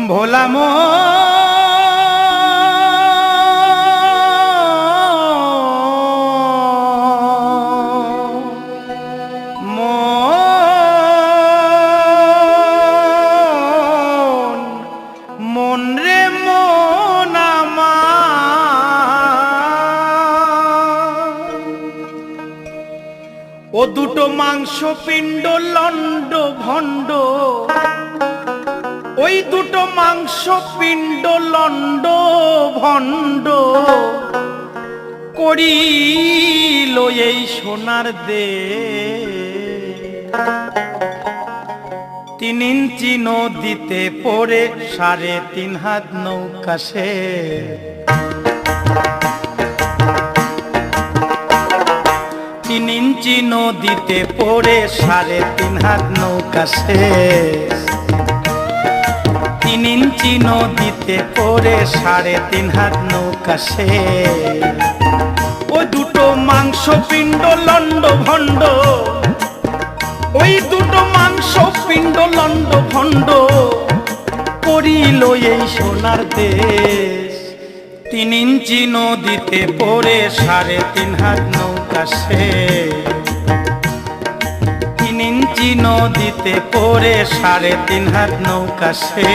ভোলা মন রে মন আমার, ও দুটো মাংস পিণ্ড লন্ড ভণ্ড, ওই দুটো মাংস পিণ্ড লন্ড ভণ্ড করিল এই সোনার দে। 3 ইঞ্চি নদীতে পড়ে 3.5 হাত নৌকা সে। 3 ইঞ্চি নদীতে পড়ে 3.5 হাত নৌকা সে। 3 ইঞ্চি নদীতে পড়ে 3.5 হাত নৌকা সে। ওই দুটো মাংস পিণ্ড লন্ড ভণ্ড, ওই দুটো মাংস পিণ্ড লন্ড ভণ্ড করিল এই সোনার দেশ। 3 ইঞ্চি নদীতে পড়ে 3.5 হাত নৌকা সে। 3 ইঞ্চি নদীতে পড়ে 3.5 হাত নৌকা সে।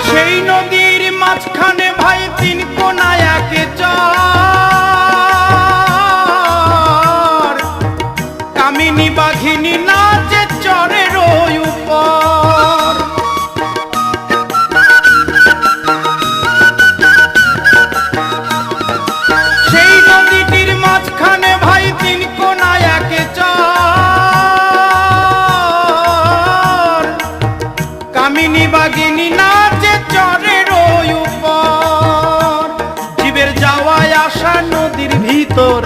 সেই নদীর মাঝখানে ভাই 3 কোনায় একে চর, কামিনী বাঘিনী নাচে চরের উপর। সেই নদীটির মাঝখানে ভাই 3 কোনায় একে চর, কামিনী বাঘিনী নাচে চরের উপর। জীবের যাওয়ায় আসা নদীর ভিতর,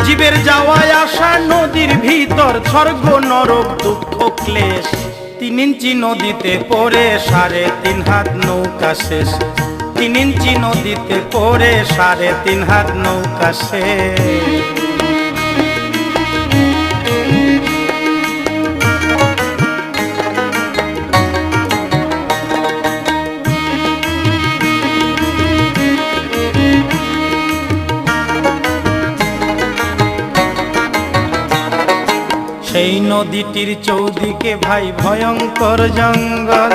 জীবের যাওয়ায় আসা নদীর ভিতর স্বর্গ নরক দুঃখ ক্লেশ। 3 ইঞ্চি নদীতে পড়ে 3.5 হাত নৌকা শেষ। 3 ইঞ্চি নদীতে পড়ে 3.5 হাত নৌকা শেষ। সেই নদীটির চৌদিকে ভাই ভয়ঙ্কর জঙ্গল,